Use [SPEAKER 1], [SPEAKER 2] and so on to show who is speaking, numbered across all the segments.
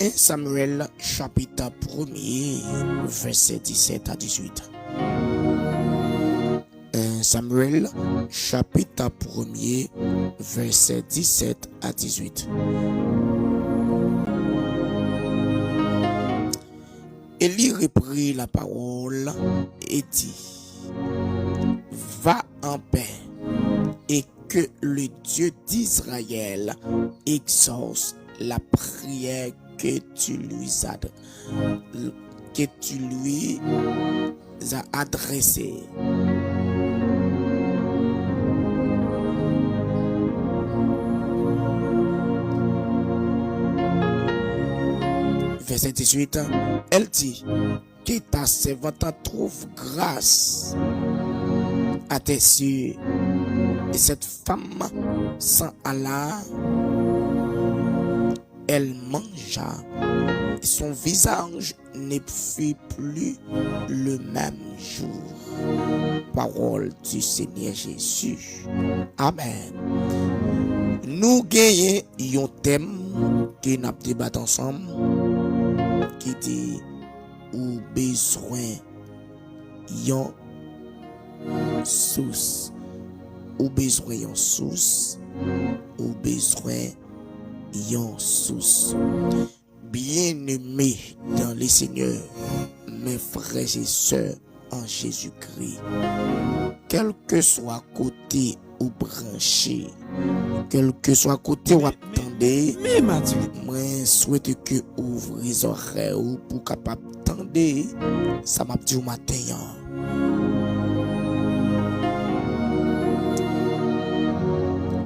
[SPEAKER 1] 1 Samuel chapitre 1er, verset 17 à 18. 1 Samuel chapitre 1er, verset 17 à 18. Élie reprit la parole et dit: Va en paix, et que le Dieu d'Israël exauce la prière que tu lui as adressée. Verset 18, elle dit: que ta servante trouve grâce à tes yeux. Et cette femme s'en alla, elle mangea, et son visage ne fut plus le même jour. Parole du Seigneur Jésus. Amen. Nous gagnons un thème que nous débattons ensemble, qui dit ou besoin yon source, ou besoin yon source, ou besoin yon source. Bien-aimés dans le Seigneur, mes frères et sœurs en Jésus-Christ, quel que soit côté ou branché, quel que soit côté ou attendez, moi souhaite que ouvre les oreilles pour capable attendre ça m'a dit au matin.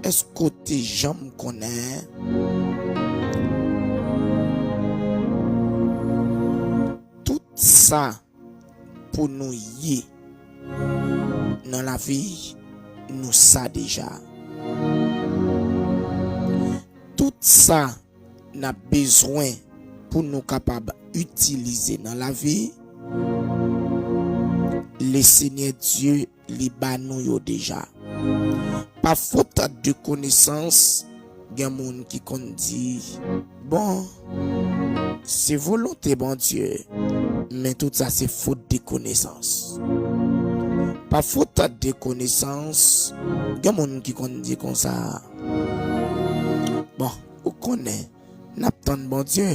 [SPEAKER 1] Est-ce que tes gens me connaissent? Tout ça pour nous y dans la vie, nous ça déjà. Tout ça n'a besoin pour nous capables d'utiliser dans la vie. Le Seigneur Dieu li ba nous yo déjà. Par faute de connaissance, il y a des gens qui dit bon, c'est volonté bon Dieu, mais tout ça c'est faute de connaissance. Par faute de connaissance, il y a des gens qui dit comme ça. Bon, on connaît, n'attend bon Dieu,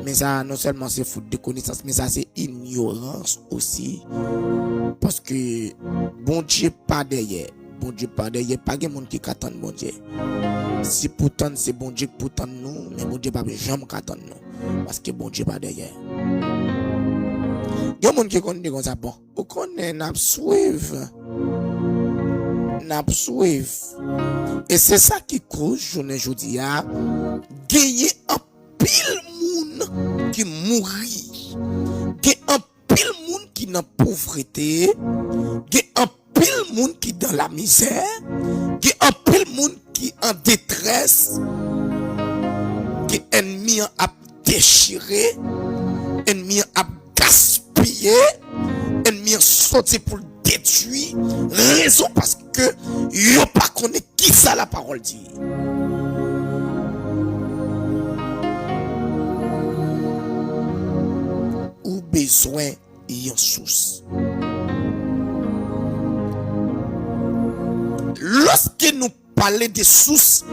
[SPEAKER 1] mais ça non seulement c'est faute de connaissance, mais ça c'est ignorance aussi, parce que bon Dieu pas derrière. Bon Dieu pas derrière, pas de monde qui attend bon Dieu. Si pourtant c'est bon Dieu qui attend nous, mais bon Dieu pas jamais attendre nous, parce que bon Dieu pas derrière. Il y a des gens qui connaissent comme ça, bon, on connaît, n'a suivre. Et c'est ça qui cause, journée aujourd'hui, à gagner un pile monde qui mourit, gagner un pile monde qui dans pauvreté, gagner un pile monde qui dans la misère, gagner un pile monde qui en détresse, qui ennemi a déchiré, ennemi a gaspillé, ennemi a sorti pour détruire, raison parce que yo pas connaît qui ça la parole dit. Ou besoin yon source. Lorsque nous parlons de sources,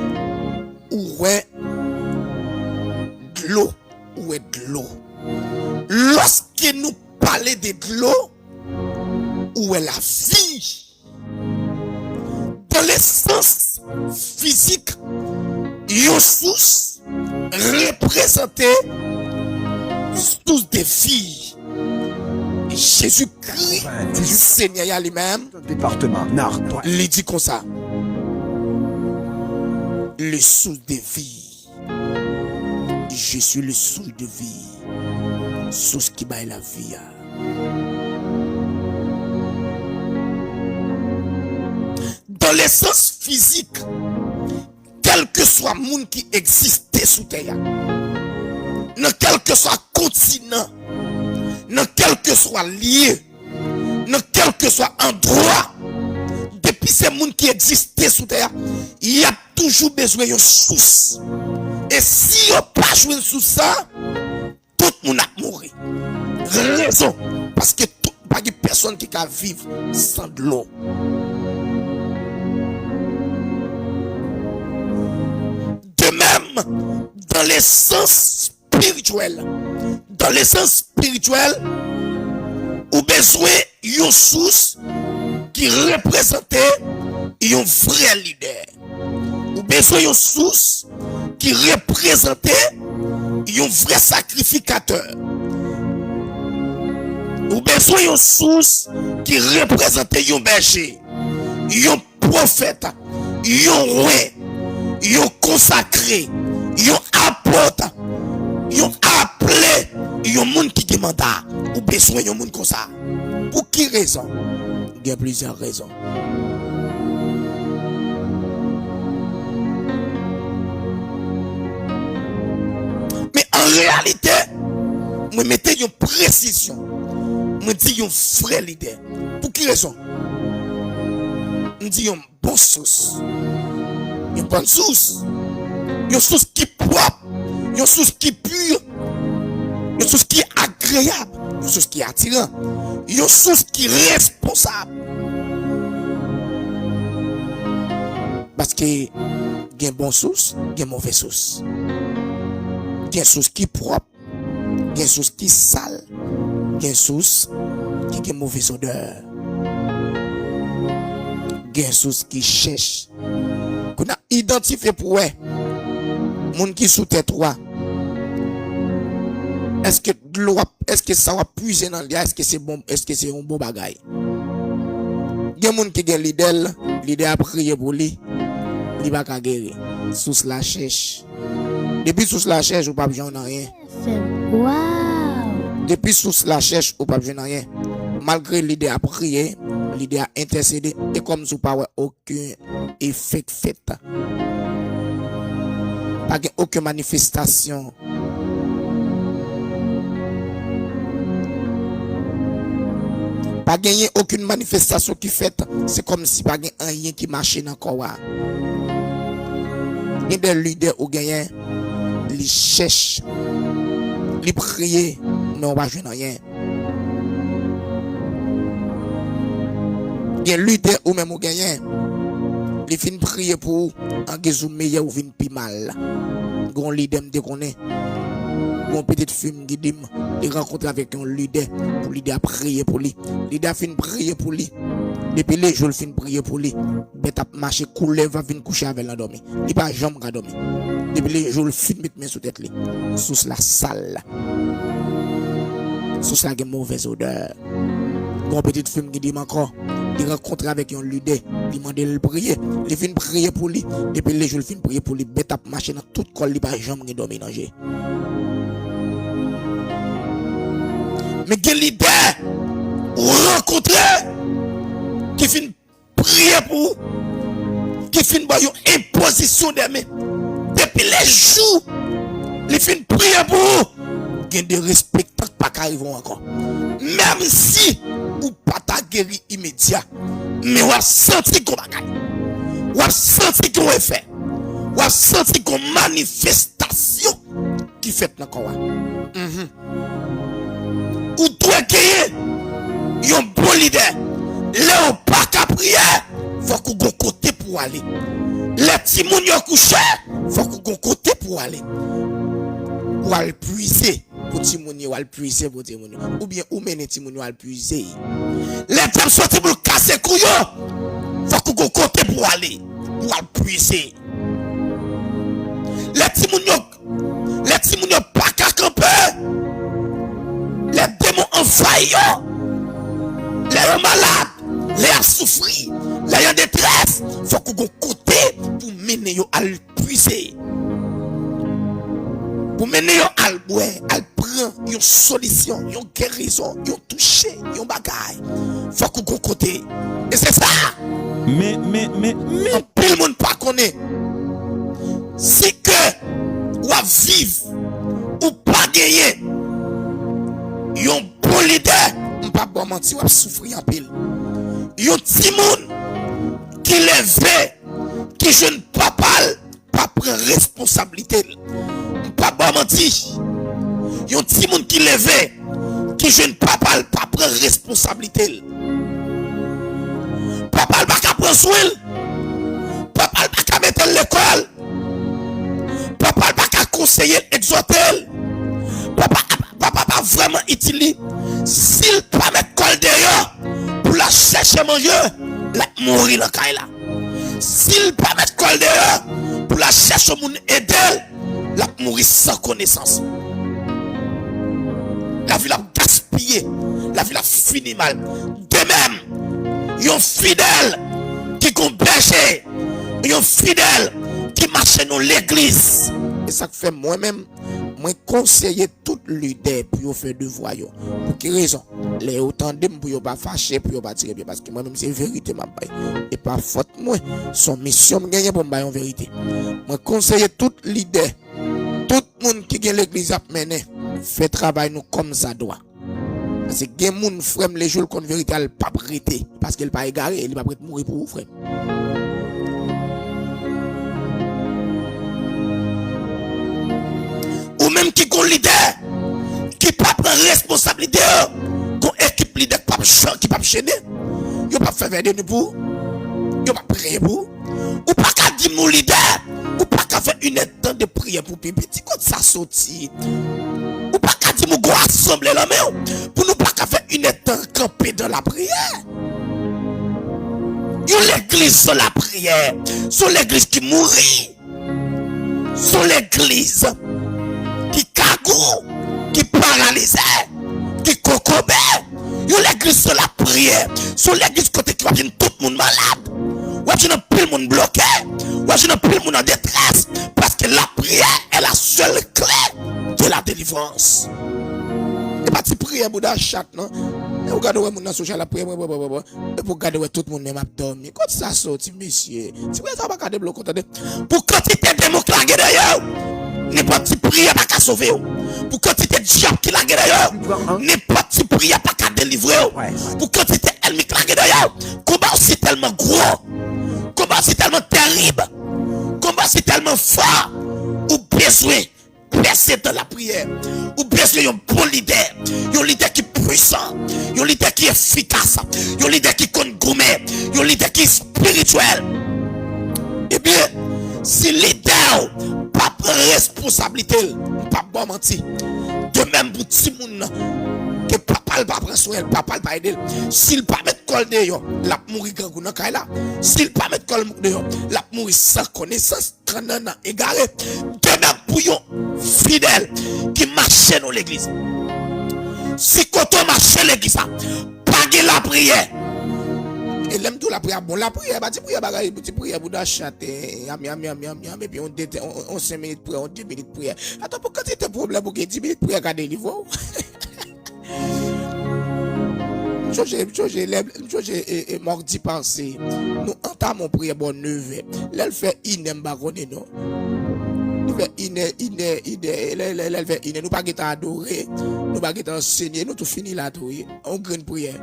[SPEAKER 1] où est de l'eau, où est de l'eau. Lorsque nous parlons de l'eau, où est la vie? Dans le sens physique, une source représentait source de vie. Jésus-Christ, Seigneur lui-même,
[SPEAKER 2] département Nord,
[SPEAKER 1] il dit comme ça. Le source de vie. Je suis le source de vie. Source qui baille la vie. Dans l'essence physique, quel que soit le monde qui existait sous terre, dans quel que soit continent, dans quel que soit lieu, dans quel que soit endroit, depuis ces mondes qui existaient sous terre, il y a toujours besoin d'une source Et si on pas joué sous ça, tout le monde a mouru. Raison. Parce que pas de personne qui peut vivre sans de l'eau. De même, dans l'essence spirituelle, ou besoin d'une source qui représentait un vrai leader. Ou besoin d'une source qui représentait un vrai sacrificateur. Ou besoin d'une source qui représentait un berger, un prophète, un roi, un consacré, un apôtre, un appelé, un monde qui a mandat. Ou besoin d'un monde comme ça. Pour qui raison? Il y a plusieurs raisons. Mais en réalité, je mettais une précision. Je dis un vrai leader. Pour qui raison? Je dis une bonne source. Une bonne source. Une source qui est propre. Une source qui est pure. Une source qui est agréable. Une source qui est attirante. Une source qui est responsable. Parce que il y a une bonne source, il y a une mauvaise source. Il y a une source qui est propre. Il y a une source qui est sale. Il y a une source qui a une mauvaise odeur. Il y a une source qui cherche. Qu'on a identifié pour eux. Moun qui sous tête toi. Est-ce que l'eau, est-ce que ça va puiser dans l'eau? Est-ce que c'est bon? Est-ce que c'est un bon bagage? Il y a des gens qui ont l'idée à prier pour lui. Il va pas guérir. Sous la cherche. Depuis sous la cherche, ou pas besoin de rien.
[SPEAKER 2] Wow.
[SPEAKER 1] Depuis sous la cherche, ou pas besoin de rien. Malgré l'idée à prier, l'idée à intercéder, et comme sous pas aucun effet fait. Pas aucune manifestation. Pas gagner aucune manifestation qui fait, c'est comme si pas gagner rien qui marche dans le corps. Il y a des leaders ou gagnent, ils cherchent, ils prient, non, pas jouer rien. Il y a des leaders ou même ou gagnent, ils finissent prier pour un guézou meilleur ou vin plus mal. Gon leader me déconne. Gon petite film qui dit, il rencontre avec un leader pour l'aider à prier pour lui. Leader fin prier pour lui. Depuis les jours fin prier pour lui. Bête a marché couler va venir coucher avec l'endormi. Il pas jamais dormi. Depuis les jours fin mettre main sous tête lui. Sous la salle. Sous la mauvaise odeur. Gon petite film qui dit encore, il rencontre avec un leader, il demande de prier, il fin prier pour lui. Depuis les jours fin prier pour lui. Bête a marché dans tout col, il pas jamais dormi danger. Mais quel leader ou rencontrer qui finit prier pour, qui finit par une imposition des mains. Depuis les jours, il finit prier pour, il y a des respectants pas qui arrivent encore. Même si ou pas ta guéri immédiat, mais on a senti qu'on bagaille, on a senti qu'on effet, on a senti qu'on manifestation qui fait dans le corps. Ou doit gagner un bon leader. Là, on pas qu'à prier. Faut qu'on ait un côté pour aller. Les petits moun yo couché. Faut qu'on ait un côté pour aller. Ou aller puiser. Pour petit moun yo, aller puiser pour petit moun yo. Ou bien, ou mener petit moun yo, aller puiser. Les femmes sortent pour casser couillon. Faut qu'on ait un côté pour aller. Ou aller puiser. Les petits moun yo pas qu'à camper. Les démons envahissent, les malades, les souffrir, les en détresse. Il faut qu'on ait un côté pour mener à le puiser. Pour mener à le boire, à le prendre une solution, une guérison, une toucher, une bagaille. Il faut qu'on ait un côté. Et c'est ça.
[SPEAKER 3] Mais.
[SPEAKER 1] Tout le monde pas connaît. Si que ou à vivre ou pas gagner. Yon bon leader, m'pas bon mentir, ou souffrir en pile. Yon ti moun qui lève, qui jeune papa, pas prendre responsabilité. Pas bon menti. Yon petit monde qui levé, qui jeune papa pas prendre responsabilité. Papa pas prendre soin. Papa pas mettre l'école. Papa pas conseiller, exhorter. Papa pas vraiment utile. S'il pas mettre col derrière pour la chercher manger, la mourir dans caille là. S'il pas mettre col derrière pour la chercher mon aider, la mourir sans connaissance. La vie la gaspillé, la vie la fini mal. De même, yon fidèle qui gon berger, yon fidèle qui marche dans l'église. Et ça fait moi-même, moi conseiller tout leader pour faire devoir. Pour quelle raison? Les autant de pour pas fâcher, pour pas tirer bien parce que moi-même c'est vérité ma baille. Et pas faute moi, son mission me gagner pour me bailler en vérité. Moi conseiller tout leader, tout le monde qui gagne l'église à mener, fait travail nous comme ça doit. Parce que gen moun frère les jours qu'on vérité elle pas prêter parce qu'elle pas égaré, elle pas prêt mourir pour vous frère. Ou même qui gon leader qui pas prendre responsabilité, gon équipe leader qui pas chaîner, yo pas faire venir pour, yo pas prier pour, ou pas qu'à dire mon leader, ou pas qu'à faire une temps de prière pour petit quand ça sorti. Ou pas qu'à dire mon go assembler la main pour nous pas qu'à faire une temps camper dans la prière. Yo l'église sur la prière, sur l'église qui mourit, sur l'église qui cagou, qui paralysé, qui cocobé. Yo l'église sur la prière, sur l'église côté qui va venir tout le monde malade. Ou je n'ai plus le monde bloqué, ou je n'ai plus le monde en détresse, parce que la prière est la seule clé de la délivrance. Et pas de prière pour la chat, non? Et vous regardez mon social la prière, et vous regardez tout le monde même abdomen. Quand ça sorti, monsieur, si vous n'avez pas de bloquer, pour quantité de démons qui la guerre d'ailleurs. N'importe qui prière pas qu'à sauver. Pour quantité de diable qui la guerre d'ailleurs. N'importe qui prière pas qu'à délivrer. Pour quantité d'ennemis qui la guerre d'ailleurs. Combat c'est tellement gros. Combat c'est tellement terrible. Combat c'est tellement fort. Ou besoin percer dans la prière. Ou besoin d'un bon leader. Un leader qui est puissant. Un leader qui est efficace. Un leader qui compte gourmet. Un leader qui est spirituel. Eh bien, si leader pas prendre responsabilité, pas bon mentir. De même pour tout le monde que papa pas prendre soin, papa pas aider. S'il pas mettre col dehors, la mourir grand dans caille là. S'il pas mettre col dehors, la mourir sans connaissance, 30 ans égaré. De même pour yon fidèle qui marche dans l'église. Si quand on marche l'église, pas la prière. Et l'aime tout la prière, bon la prière, bah tu prière bagaille, tu prière pour d'acheter, et puis on 5 minutes prière, on 10 minutes prière. Attends, pour quand c'était problème pour que 10 minutes prière qu'à délivrer. J'ai mardi pensé, nous entamons prière bon 9h. Là, elle fait inem baronne, non? Elle fait ine, nous pas adorer, nous pas enseigner, nous tout fini là, tout, on grande prière.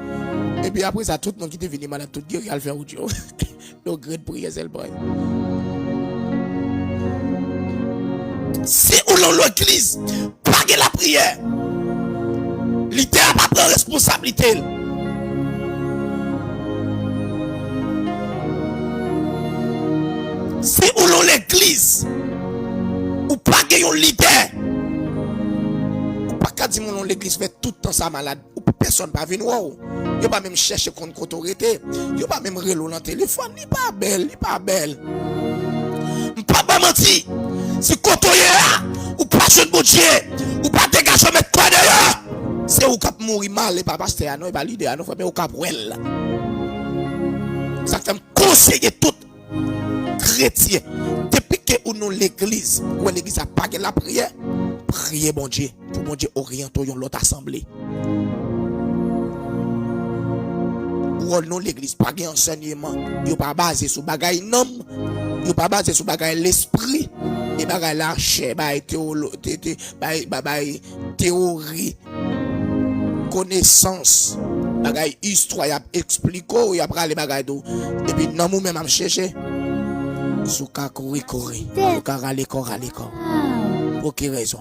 [SPEAKER 1] Et puis après ça, tout le monde qui est venu malade, tout guéri, il fait audio. Donc, grande prière, c'est le boy. Si on l'a l'église, pas la prière, l'idée n'a pas prendre responsabilité. Si on l'a l'église, ou pas un leader, ou pas qu'à dire mon l'église fait tout le temps ça malade, ou personne pas venir ou yo pas même chercher contre autorité, yo pas même relo dans téléphone, ni pas belle, pas menti. Si côté là, ou pas jeune bon Dieu, ou pas dégager mettre quoi derrière, c'est ou cap mourir mal et pas pasteur non, et pas leader non, mais ou cap well. Ça fait conseiller tout chrétien depuis que ou non l'église ou l'église a pas la prière, priez bon Dieu pour bon Dieu orienter l'autre assemblée. Ou non l'église pas gain enseignement, yo pas basé sur bagaille nom, yo pas basé sur bagaille l'esprit, et bagaille la chair, théorie, connaissance, bagaille histoire, y a expliqué, y a parlé bagaille d'eau. Et puis non moi même à chercher. Sous ka courir. Sous ka râler corps. Pour quelle raison?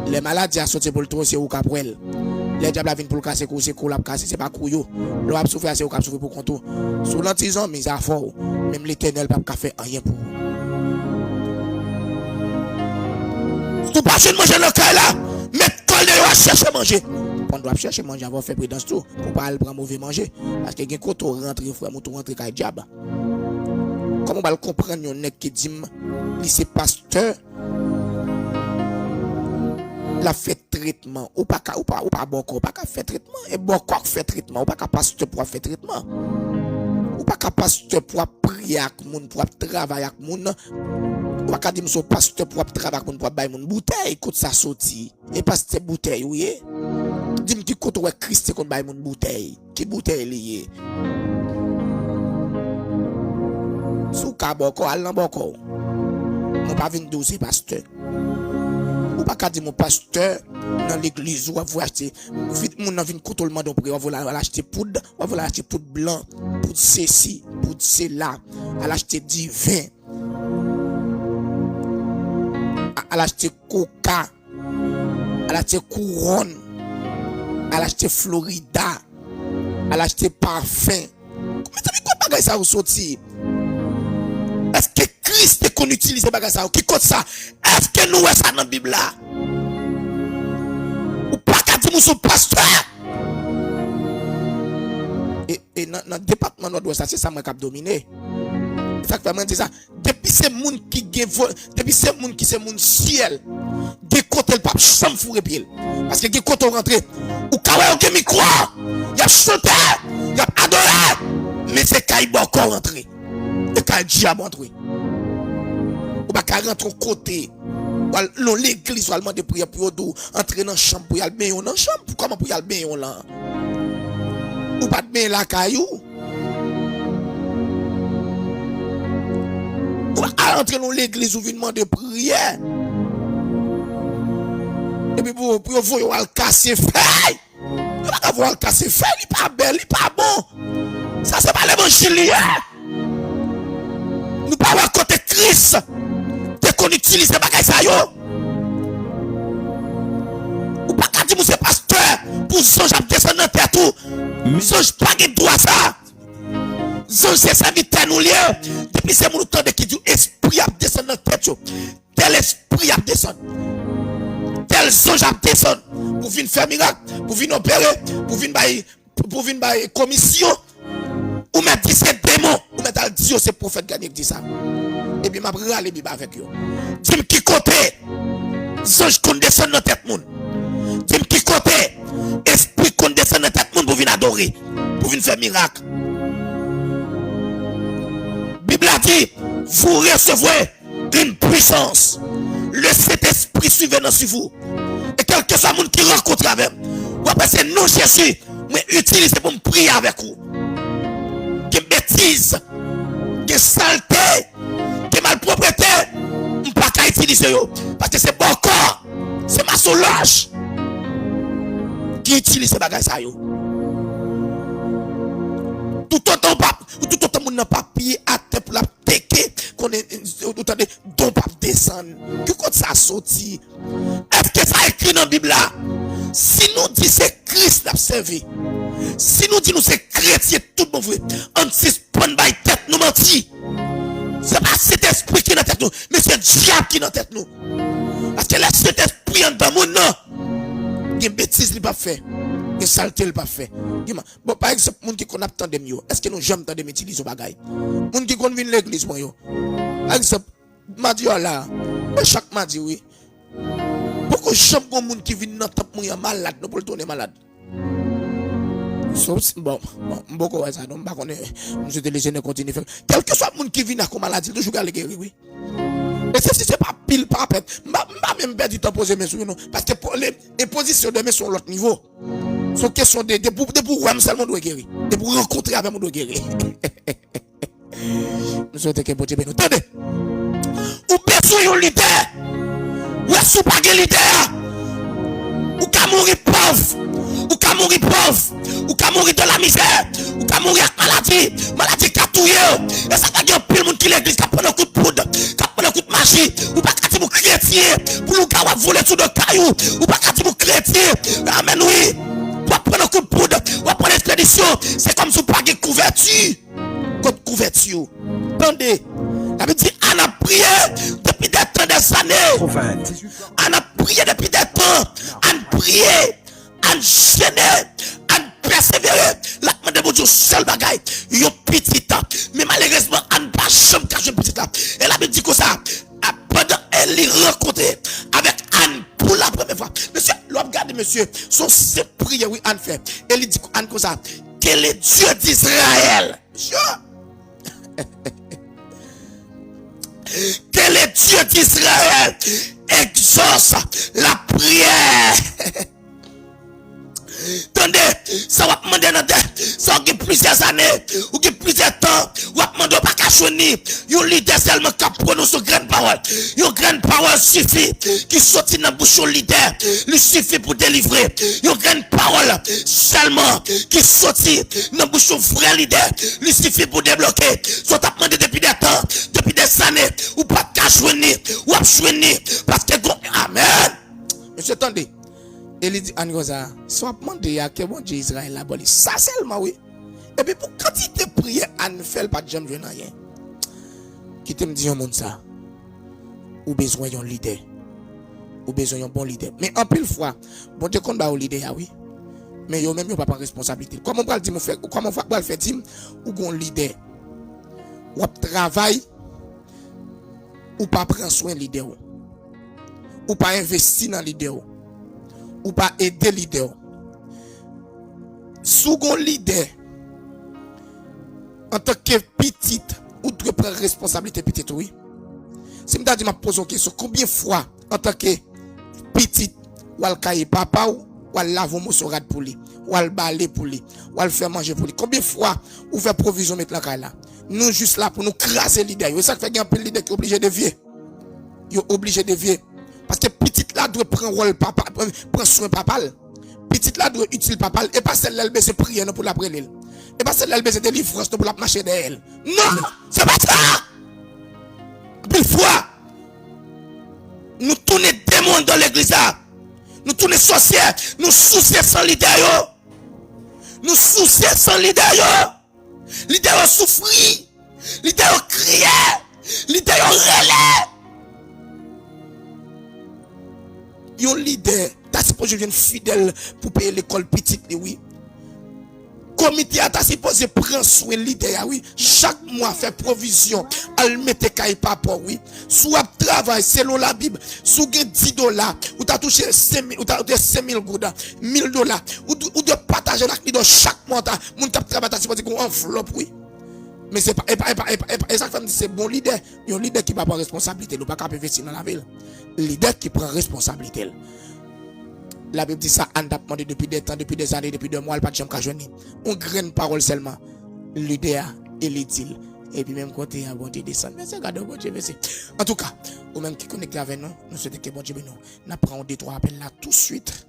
[SPEAKER 1] Les maladies à sortir pour le trou, c'est ou caprel. Les diables viennent pour le casser, c'est cool, c'est pas couillou. L'eau a souffert, c'est ou cap souffrir pour contour. Sous l'antison, mais à fort. Même l'éternel pas faire rien pour vous. Tout pas de manger le cœur là, mais quand on chercher manger. On doit chercher manger avant de faire prudence tout. Pour pas aller prendre mauvais manger. Parce que quand on rentre, frère, on rentre avec diable. Comment on va le comprendre, un nèg qui dit, c'est pasteur. La fait traitement ou pas bon corps pas faire traitement et bon corps fait traitement ou pas pasteur pour faire traitement ou pas pasteur pour prier avec moun pour travailler avec moun ou pas dire son pasteur pour travailler avec moun pour bailler moun bouteille écoute ça sorti et pasteur bouteille oui dis-moi qui côté ouais Christ qu'on bailler moun bouteille qui bouteille lié sous ka bon corps allant bon corps on pas venir doser pasteur ou pas qu'à dire mon pasteur dans l'église ou vous acheter vite mon vinn couteau le mandon pour vous acheter poudre ou vous acheter poudre blanc poudre ceci poudre cela à l'acheter du vin à l'acheter coca à l'acheter couronne à l'acheter Florida à l'acheter parfum mais ça quoi bagage ça vous sorti est-ce que Christ qu'on utilise bagage ça qui compte ça est-ce que nous ça dans la Bible là ou pas qu'à dire mon pasteur et dans le département nord-ouest c'est ça moi qui a dominé ça fait vraiment dire ça depuis c'est monde qui depuis c'est monde qui c'est monde ciel des côtés le pape chambre fourré pied parce que des côtés rentrer ou kawa au micro il y a chanté il y a adoré mais c'est quand il va encore rentrer et quand il diable rentrer ou pas qu'à rentrer au côté non l'église va demander prière pour nous entrer dans la chambre pour y aller dans la chambre comment pour y aller là ou pas de bain la caillou ou pas entrer dans l'église ou venir demander prière et puis pour vous le casser feuille vous pas voir le casser feuille il pas belle il pas bon ça c'est pas l'évangile nous pas voir côté Christ qu'on utilise les bagages ça yo ou pas qu'à dire monsieur pasteur pour songe à descendre dans tête tout songe pas de droit ça songe c'est serviteur nous lié depuis c'est mon temps de qui dit esprit à descendre dans tête tel esprit à descendre tel songe à descendre pour venir faire miracle pour venir opérer pour venir bailler commission ou mettre c'est démon ou mettre Dieu c'est prophète gagné qui dit ça et puis m'a râler Bible avec eux dis-moi qui côté ange qu'on descend dans tête monde dis-moi qui côté esprit qu'on descend dans tête monde pour venir adorer pour venir faire miracle Bible a dit vous recevrez une puissance le Saint-Esprit survenant sur vous et quel que soit le monde qui rencontre avec vous après c'est non Jésus mais utilisez pour me prier avec vous que bêtise que saleté que malpropreté on pas qu'à utiliser yo parce que c'est bon corps c'est ma solange qui utilise ces bagages ça yo tout autant monde n'a pas pied à tête pour la tecker qu'on est autant de don pas descendre que quand ça sorti est-ce que ça écrit dans la Bible là si nous dit c'est Christ l'a servi si nous dit nous c'est chrétien tout bon vrai on suspend by tête nous menti c'est pas cet esprit qui est dans tête nous mais c'est diable qui est dans tête nous parce que là cet esprit en dans mon nom des bêtises il pas fait des saletés il pas fait bon par exemple monde qui qu'on attend de mieux est-ce que nous jamais attend de m'utiliser au bagaille monde qui qu'on vient l'église moi yo par exemple mardi là chaque mardi oui beaucoup de gens monde qui viennent dans temple moi malade nous pour le tourner malade bon beaucoup ça donc pas connaît monsieur télévision continue faire quel que soit monde qui vient comme maladie toujours garder guéri oui et c'est pas pile pas pète m'a même perdu temps poser mes sous non parce que les positions de mes sont l'autre niveau sont question de pour ouais seulement doit guérir de pour rencontrer avec mon doit guérir nous souhaitons que bon Dieu nous attendez ou besoin un leader ou sous pas leader ou ka mourir pas pauvre, ou qu'à mourir pauvre, ou qu'à mourir dans la misère, ou qu'à mourir avec maladie qui a touillé. Et ça va dire pile monde qui l'église qui a pris un coup de poudre, qui a pris un coup de magie, ou pas qu'à dire pour chrétien, pour nous qui voler sous de cailloux, ou pas qu'à dire pour chrétien. Amen, oui. Pour prendre un coup de poudre, ou prendre l'expédition, c'est comme si vous n'avez pas couverture. Contre couverture. Attendez. La Bible dit, on a prié depuis des temps, des années. On a prié depuis des temps. On a prié, on a gêné, on a persévéré. La demande de mon Dieu, seul bagaille, yon petit. Mais malheureusement, on n'a pas jamais caché petit là. Et la Bible dit que ça, pendant elle est rencontrée avec Anne pour la première fois. Monsieur, regardez, monsieur, son sept prières, oui, Anne fait. Elle dit Anne comme ça, quel est Dieu d'Israël? Monsieur. Quel est Dieu d'Israël? Exauce la prière. Attendez, ça va demander dans ça va plusieurs années, ou plusieurs temps, ou va demander pas qu'à choisir. Yon leader seulement qui prononce une grande parole. Une grande parole suffit, qui sortit dans la bouche au leader, lui suffit pour délivrer. Une grande parole seulement qui sortit dans la bouche au vrai leader, lui suffit pour débloquer. Ça t'a demandé depuis des temps, depuis des années, ou pas qu'à choisir, ou à choisir, parce que amen. Monsieur, attendez. Il dit, Angoza, soit demandé à quel bon Dieu Israël la boli. Ça seulement, oui. Et puis, pour quantité de prière, Anne fait pas de jamais je rien. Qui te me dit un monde ça? Ou besoin d'un leader? Ou besoin d'un bon leader? Mais en pile fois, bon Dieu compte au leader, oui. Mais yo même yo pas prendre responsabilité. Comment on va le dire, comment on va le faire dire, ou un leader? Ou travail, ou pas prendre soin leader? Ou pas investir dans leader? Ou pas aider leader. Second leader, en tant que petite, ou doit prendre responsabilité petite, oui. Si je me pose une question, combien de fois, en tant que petite, ou al cailler papa, ou al laver mon sorade pour lui, ou al balayer pour lui, ou al faire manger pour lui, combien de fois, ou faire provision mettre la caille là. Nous juste là pour nous craser leader. C'est ça qui fait qu'il y a un peu de leader qui est obligé de vier. Il est obligé de vier. Parce que petite là doit prendre rôle papa, prendre soin papa. Petite là doit utile papa et pas celle-là elle besoin prier pour la prendre. Et pas celle-là elle besoin délivrance pour la marcher d'elle. Non, c'est pas ça. Une fois nous tournons démons dans l'église là. Nous tournons sorcières, nous soucier sans leader yo. Nous soucier sans leader yo. Leader yo souffrir, leader yo crier, leader yo relais. Yon leader, t'as supposé une fidèle pour payer l'école petite, oui. Comité a t'as supposé prendre soin leader, oui. Chaque mois faire provision, al mette kay papa, oui. Soit travail selon la Bible, sous $10, ou t'as touché 5 000, ou t'as 5 000 gouda, $1000, ou de partager la dans chaque mois, mon tap travail t'as supposé qu'on enveloppe, oui. Mais c'est pas, et ça fait c'est bon leader. Il y a un leader qui va prendre responsabilité, il pas capable investir dans la ville. Leader qui prend responsabilité. La Bible dit ça, on a demandé depuis des temps, depuis des années, depuis 2 mois, elle pas de jamais qu'à joindre. On graine parole seulement. Leader, il est dit. Et puis même côté, bon Dieu descend. Mais c'est gardé, bon Dieu, merci. En tout cas, ou même qui connecté avec nous, nous souhaitons que bon Dieu nous. Nous prenons 2-3 appels là tout de suite.